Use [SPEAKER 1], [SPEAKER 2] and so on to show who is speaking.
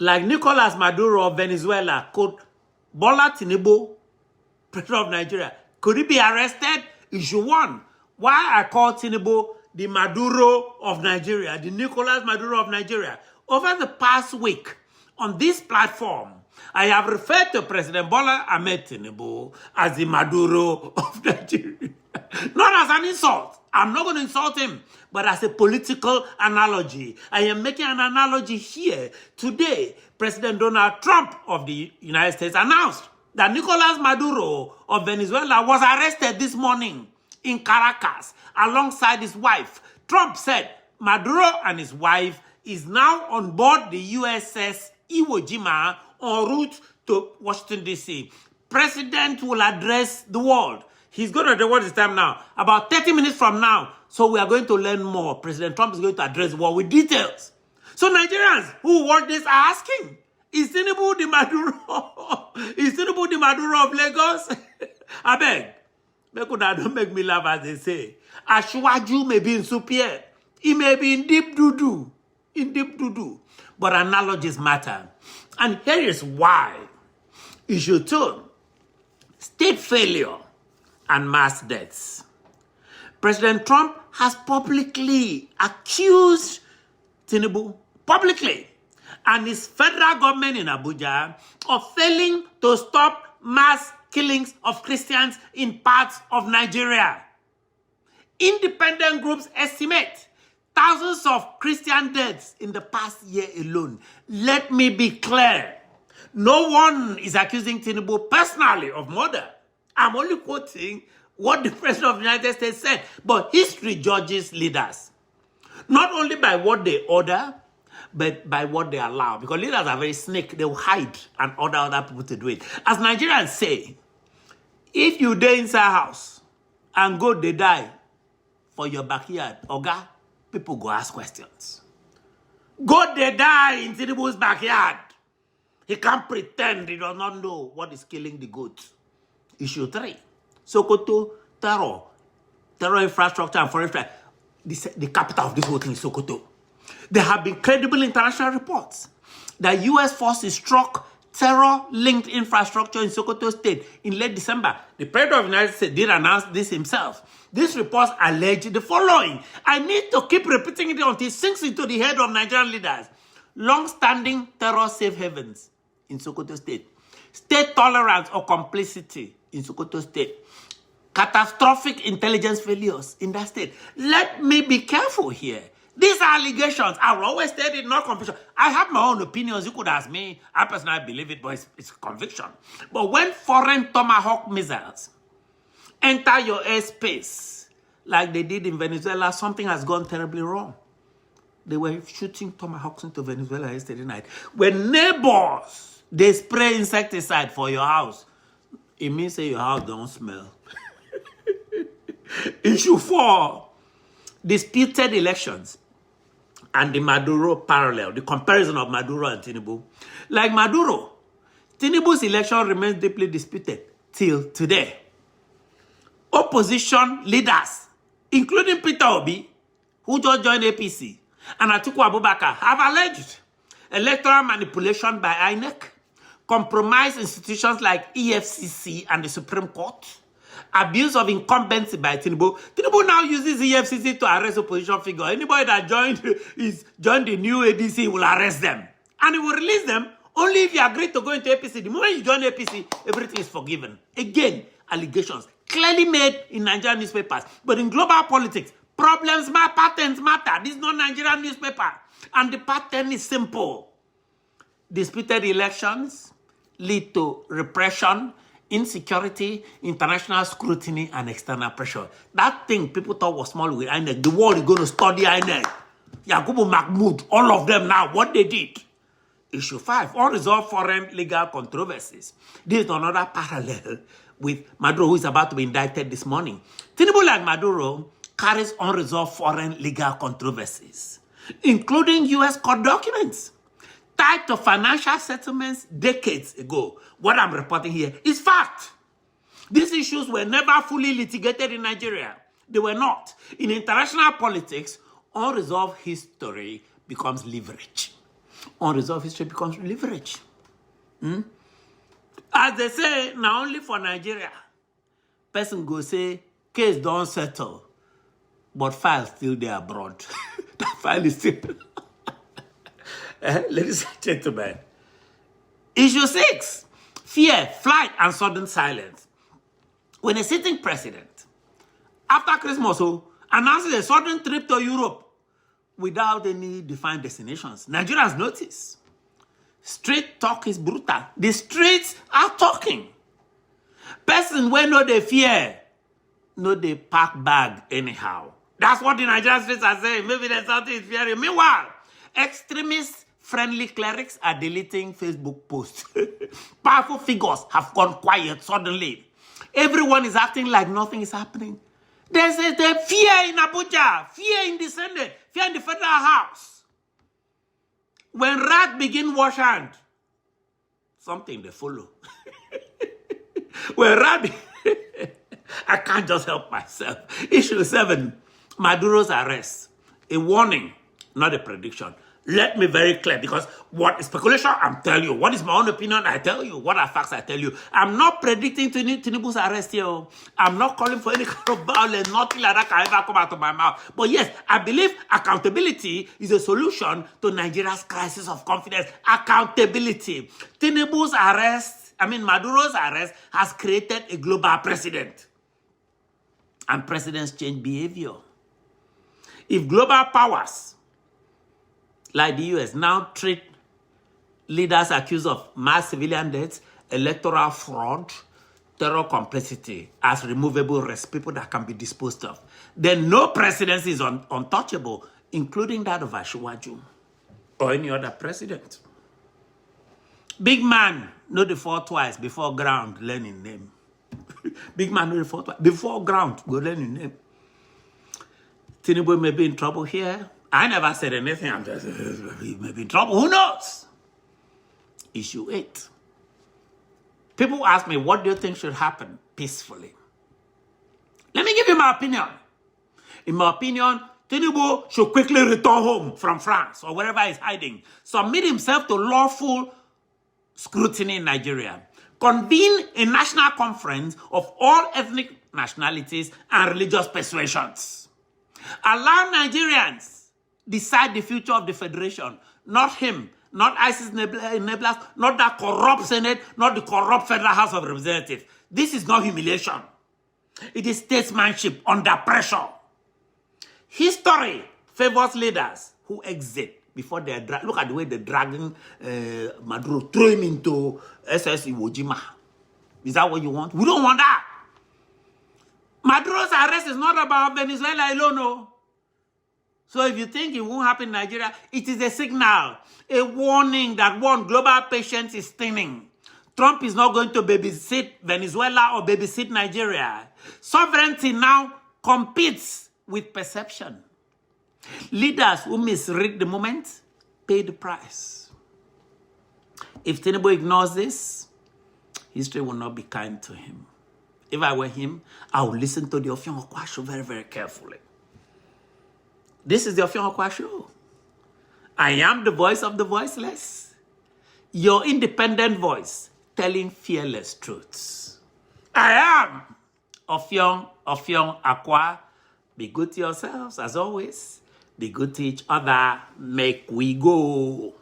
[SPEAKER 1] like Nicolás Maduro of Venezuela, could Bola Tinubu, President of Nigeria, could he be arrested? Issue 1. Why I call Tinubu the Maduro of Nigeria, the Nicolás Maduro of Nigeria? Over the past week, on this platform, I have referred to President Bola Ahmed Tinubu as the Maduro of Nigeria. Not as an insult. I'm not going to insult him, but as a political analogy. I am making an analogy here. Today, President Donald Trump of the United States announced that Nicolás Maduro of Venezuela was arrested this morning in Caracas alongside his wife. Trump said Maduro and his wife is now on board the USS Iwo Jima en route to Washington, D.C. President will address the world. He's going to address what is time now? About 30 minutes from now. So we are going to learn more. President Trump is going to address the world with details. So Nigerians who watch this are asking, is Tinubu the Maduro? Is Tinubu the Maduro of Lagos? I beg. Don't make me laugh as they say. Ashwaju may be in Supier. He may be in deep doo-doo. In deep doo-doo. But analogies matter. And here is why. Issue 2. State failure and mass deaths. President Trump has publicly accused Tinubu, publicly, and his federal government in Abuja of failing to stop mass killings of Christians in parts of Nigeria. Independent groups estimate thousands of Christian deaths in the past year alone. Let me be clear. No one is accusing Tinubu personally of murder. I'm only quoting what the President of the United States said. But history judges leaders, not only by what they order, but by what they allow. Because leaders are very snake. They will hide and order other people to do it. As Nigerians say, if you dey inside house and go they die for your backyard, oga, people go ask questions. Go they die in Tinubu's backyard. He can't pretend he does not know what is killing the goats. Issue 3. Sokoto, terror infrastructure and forestry. The capital of this whole thing is Sokoto. There have been credible international reports that U.S. forces struck terror-linked infrastructure in Sokoto State in late December. The President of the United States did announce this himself. These reports allege the following. I need to keep repeating it until it sinks into the head of Nigerian leaders. Long-standing terror safe havens in Sokoto State. State tolerance or complicity in Sokoto State. Catastrophic intelligence failures in that state. Let me be careful here. These are allegations. I will always state it, not conviction. I have my own opinions. You could ask me. I personally believe it, but it's conviction. But when foreign Tomahawk missiles enter your airspace, like they did in Venezuela, something has gone terribly wrong. They were shooting Tomahawks into Venezuela yesterday night. When neighbors, they spray insecticide for your house, it means that your house don't smell. Issue 4, disputed elections and the Maduro parallel, the comparison of Maduro and Tinubu. Like Maduro, Tinubu's election remains deeply disputed till today. Opposition leaders, including Peter Obi, who just joined APC, and Atiku Abubakar, have alleged electoral manipulation by INEC, compromised institutions like EFCC and the Supreme Court, abuse of incumbency by Tinubu. Tinubu now uses EFCC to arrest opposition figures. Anybody that joined the new ADC will arrest them. And he will release them only if you agree to go into APC. The moment you join APC, everything is forgiven. Again, allegations clearly made in Nigerian newspapers. But in global politics, problems matter, patterns matter. This is not Nigerian newspaper. And the pattern is simple. Disputed elections lead to repression, insecurity, international scrutiny, and external pressure. That thing people thought was small with INEC. The world is going to study INEC. Yakubu Mahmoud, all of them now, what they did. Issue 5, unresolved foreign legal controversies. This is another parallel with Maduro, who is about to be indicted this morning. Tinubu, like Maduro, carries unresolved foreign legal controversies, including U.S. court documents tied to financial settlements decades ago. What I'm reporting here is fact. These issues were never fully litigated in Nigeria. They were not. In international politics, unresolved history becomes leverage. Unresolved history becomes leverage. As they say, not only for Nigeria, person go say, case don't settle, but file still there abroad. That file is still... Ladies and gentlemen. Issue 6, fear, flight, and sudden silence. When a sitting president, after Christmas, announces a sudden trip to Europe without any defined destinations, Nigerians notice. Street talk is brutal. The streets are talking. Person when no they fear, no they pack bag anyhow. That's what the Nigerian streets are saying. Maybe there's something is fearing. Meanwhile, extremist-friendly clerics are deleting Facebook posts. Powerful figures have gone quiet suddenly. Everyone is acting like nothing is happening. There's a fear in Abuja, fear in the Senate, fear in the Federal House. When rat begin wash hand, something they follow. When rat, I can't just help myself. Issue 7, Maduro's arrest. A warning, not a prediction. Let me very clear, because what is speculation, I'm telling you. What is my own opinion, I tell you. What are facts, I tell you. I'm not predicting Tinubu's arrest here. I'm not calling for any kind of violence. Nothing like that can ever come out of my mouth. But yes, I believe accountability is a solution to Nigeria's crisis of confidence. Accountability. Tinubu's arrest, Maduro's arrest has created a global precedent. And precedents change behavior. If global powers like the US now treat leaders accused of mass civilian deaths, electoral fraud, terror complicity as removable risk, people that can be disposed of, then no presidency is untouchable, including that of Asiwaju or any other president. Big man, no dey fall twice before ground, learn him name. Big man, no dey fall twice before ground, go learn him name. Tinubu may be in trouble here. I never said anything. I'm just, he may be in trouble. Who knows? Issue 8. People ask me, what do you think should happen peacefully? Let me give you my opinion. In my opinion, Tinubu should quickly return home from France or wherever he's hiding. Submit himself to lawful scrutiny in Nigeria. Convene a national conference of all ethnic nationalities and religious persuasions. Allow Nigerians decide the future of the federation, not him, not ISIS enablers, not that corrupt Senate, not the corrupt Federal House of Representatives. This is not humiliation. It is statesmanship under pressure. History favors leaders who exit before they are look at the way they're dragging Maduro, throw him into SS Iwo Jima. Is that what you want? We don't want that. Maduro's arrest is not about Venezuela alone, no. So if you think it won't happen in Nigeria, it is a signal, a warning that global patience is thinning. Trump is not going to babysit Venezuela or babysit Nigeria. Sovereignty now competes with perception. Leaders who misread the moment pay the price. If Tinubu ignores this, history will not be kind to him. If I were him, I would listen to the Offiong Aqua Show very, very carefully. This is the Offiong Aqua Show. I am the voice of the voiceless. Your independent voice telling fearless truths. I am Offiong Aqua. Be good to yourselves, as always. Be good to each other. Make we go.